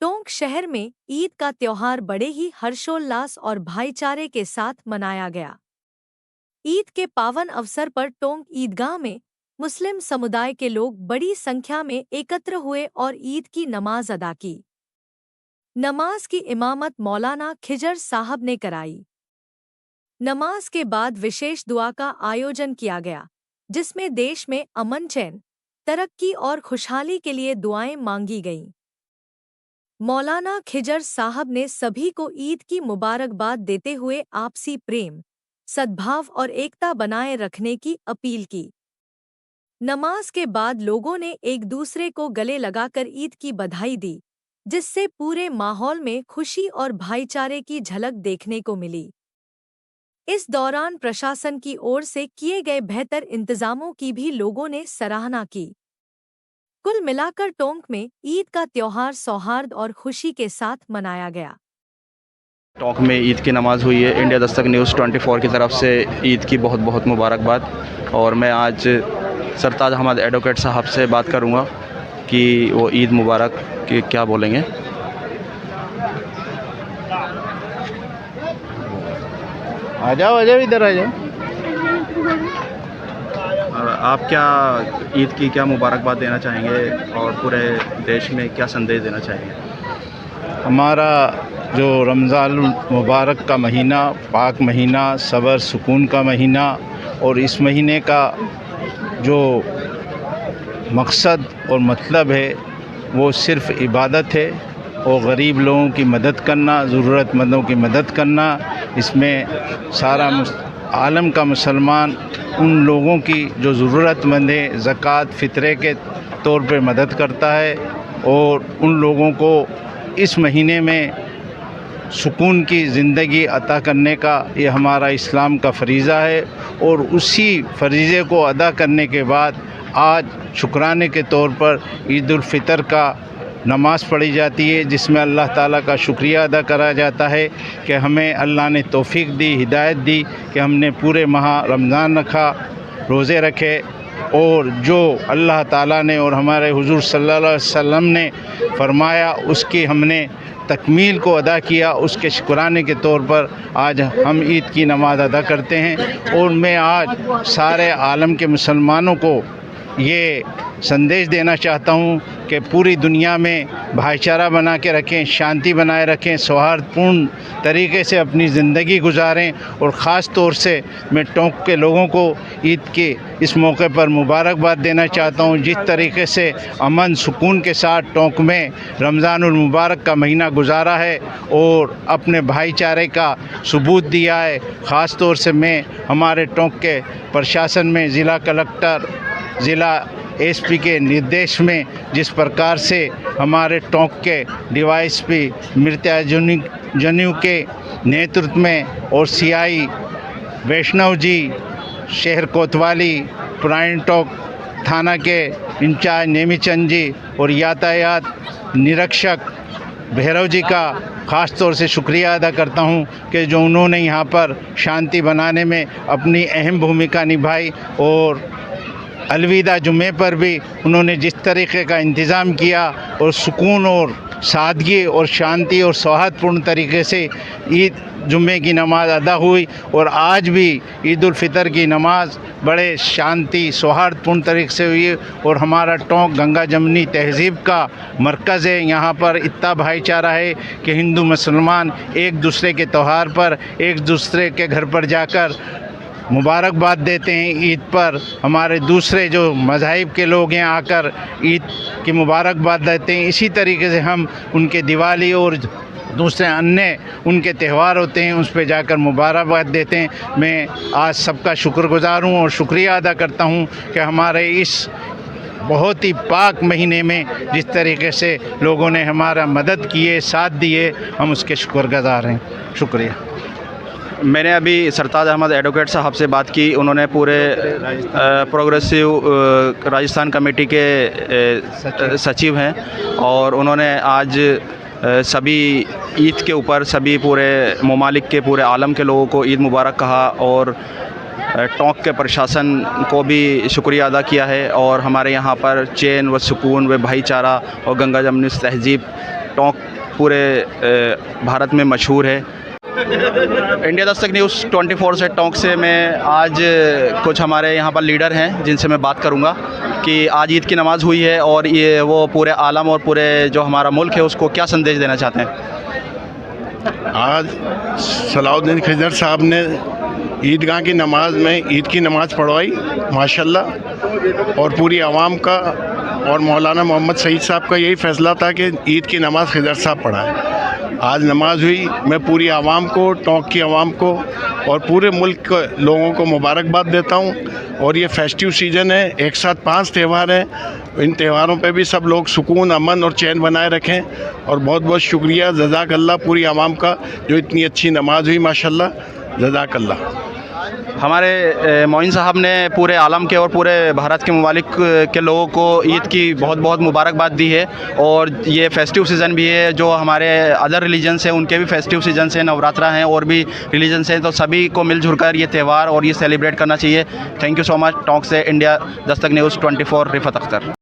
टोंक शहर में ईद का त्योहार बड़े ही हर्षोल्लास और भाईचारे के साथ मनाया गया। ईद के पावन अवसर पर टोंक ईदगाह में मुस्लिम समुदाय के लोग बड़ी संख्या में एकत्र हुए और ईद की नमाज अदा की। नमाज की इमामत मौलाना खिजर साहब ने कराई। नमाज के बाद विशेष दुआ का आयोजन किया गया, जिसमें देश में अमन, चैन, तरक्की और खुशहाली के लिए दुआएं मांगी गईं। मौलाना खिजर साहब ने सभी को ईद की मुबारकबाद देते हुए आपसी प्रेम, सद्भाव और एकता बनाए रखने की अपील की। नमाज के बाद लोगों ने एक दूसरे को गले लगाकर ईद की बधाई दी, जिससे पूरे माहौल में खुशी और भाईचारे की झलक देखने को मिली। इस दौरान प्रशासन की ओर से किए गए बेहतर इंतजामों की भी लोगों ने सराहना की। कुल मिलाकर टोंक में ईद का त्योहार सौहार्द और खुशी के साथ मनाया गया। टोंक में ईद की नमाज़ हुई है। इंडिया दस्तक न्यूज़ 24 की तरफ से ईद की बहुत बहुत मुबारकबाद। और मैं आज सरताज अहमद एडवोकेट साहब से बात करूंगा कि वो ईद मुबारक के क्या बोलेंगे। आ जाओ इधर आ जाओ। आप क्या ईद की क्या मुबारकबाद देना चाहेंगे और पूरे देश में क्या संदेश देना चाहेंगे? हमारा जो रमज़ान मुबारक का महीना, पाक महीना, सब्र सुकून का महीना, और इस महीने का जो मकसद और मतलब है वो सिर्फ़ इबादत है और गरीब लोगों की मदद करना, ज़रूरतमंदों की मदद करना। इसमें सारा आलम का मुसलमान उन लोगों की जो ज़रूरतमंद है ज़कात फ़ितरे के तौर पे मदद करता है, और उन लोगों को इस महीने में सुकून की ज़िंदगी अता करने का ये हमारा इस्लाम का फ़रीज़ा है। और उसी फ़रीज़े को अदा करने के बाद आज शुक्राने के तौर पर ईद उल फ़ितर का नमाज़ पढ़ी जाती है, जिसमें अल्लाह ताला का शुक्रिया अदा करा जाता है कि हमें अल्लाह ने तौफ़ीक दी, हिदायत दी कि हमने पूरे माह रमज़ान रखा, रोज़े रखे, और जो अल्लाह ताला ने और हमारे हुज़ूर सल्लल्लाहु अलैहि वसल्लम ने फरमाया उसकी हमने तकमील को अदा किया। उसके शुक्राने के तौर पर आज हम ईद की नमाज़ अदा करते हैं। और मैं आज सारे आलम के मुसलमानों को ये संदेश देना चाहता हूँ कि पूरी दुनिया में भाईचारा बना के रखें, शांति बनाए रखें, सौहार्दपूर्ण तरीके से अपनी ज़िंदगी गुजारें। और ख़ास तौर से मैं टोंक के लोगों को ईद के इस मौके पर मुबारकबाद देना चाहता हूँ। जिस तरीके से अमन सुकून के साथ टोंक में रमज़ानुल मुबारक का महीना गुजारा है और अपने भाईचारे का सबूत दिया है, ख़ास तौर से मैं हमारे टोंक के प्रशासन में ज़िला कलेक्टर, ज़िला एसपी के निर्देश में जिस प्रकार से हमारे टोंक के डीवाईएसपी मृत्या जनेऊ के नेतृत्व में और सीआई वैष्णव जी, शहर कोतवाली, पुरानी टोंक थाना के इंचार्ज नेमीचंद जी और यातायात निरीक्षक भैरव जी का ख़ास तौर से शुक्रिया अदा करता हूं कि जो उन्होंने यहाँ पर शांति बनाने में अपनी अहम भूमिका निभाई। और अलविदा जुम्मे पर भी उन्होंने जिस तरीके का इंतज़ाम किया और सुकून और सादगी और शांति और सौहार्दपूर्ण तरीके से ईद जुम्मे की नमाज़ अदा हुई। और आज भी ईद उल फ़ितर की नमाज़ बड़े शांति सौहार्दपूर्ण तरीके से हुई। और हमारा टोंक गंगा जमनी तहज़ीब का मरकज़ है। यहाँ पर इतना भाईचारा है कि हिंदू मुसलमान एक दूसरे के त्यौहार पर एक दूसरे के घर पर जाकर मुबारकबाद देते हैं। ईद पर हमारे दूसरे जो मज़ाहिब के लोग हैं आकर ईद की मुबारकबाद देते हैं। इसी तरीके से हम उनके दिवाली और दूसरे अन्य उनके त्यौहार होते हैं उस पर जाकर मुबारकबाद देते हैं। मैं आज सबका शुक्रगुज़ार हूँ और शुक्रिया अदा करता हूँ कि हमारे इस बहुत ही पाक महीने में जिस तरीके से लोगों ने हमारा मदद किए, साथ दिए, हम उसके शुक्रगुज़ार हैं। शुक्रिया। मैंने अभी सरताज अहमद एडवोकेट साहब से बात की। उन्होंने पूरे प्रोग्रेसिव राजस्थान कमेटी के सचिव हैं और उन्होंने आज सभी ईद के ऊपर सभी पूरे ममालिक के पूरे आलम के लोगों को ईद मुबारक कहा और टोंक के प्रशासन को भी शुक्रिया अदा किया है। और हमारे यहाँ पर चैन व सुकून व भाईचारा और गंगा जमनी तहज़ीब टोंक पूरे भारत में मशहूर है। इंडिया दस्तक न्यूज़ 24 से टोंक से मैं आज कुछ हमारे यहाँ पर लीडर हैं जिनसे मैं बात करूँगा कि आज ईद की नमाज़ हुई है और ये वो पूरे आलम और पूरे जो हमारा मुल्क है उसको क्या संदेश देना चाहते हैं। आज सलाउद्दीन खिज़र साहब ने ईदगाह की नमाज़ में ईद की नमाज़ पढ़वाई माशाल्लाह, और पूरी आवाम का और मौलाना मोहम्मद सईद साहब का यही फ़ैसला था कि ईद की नमाज़ खिज़र साहब पढ़ाएं। आज नमाज़ हुई। मैं पूरी आवाम को, टोंक की आवाम को और पूरे मुल्क के लोगों को मुबारकबाद देता हूँ। और ये फेस्टिव सीज़न है, एक साथ 5 त्यौहार हैं। इन त्योहारों पे भी सब लोग सुकून, अमन और चैन बनाए रखें। और बहुत बहुत शुक्रिया, जज़ाकल्लाह पूरी आवाम का जो इतनी अच्छी नमाज़ हुई माशाल्लाह, जज़ाकल्लाह। हमारे मोइन साहब ने पूरे आलम के और पूरे भारत के ममालिक के लोगों को ईद की बहुत बहुत मुबारकबाद दी है। और ये फेस्टिव सीज़न भी है, जो हमारे अदर रिलीजन्स हैं उनके भी फेस्टिव सीज़न हैं, नवरात्रा हैं और भी रिलीजन्स हैं, तो सभी को मिलजुल कर ये त्यौहार और ये सेलिब्रेट करना चाहिए। Thank you so much. Tonk से इंडिया दस्तक न्यूज़ 24 रिफत अख्तर।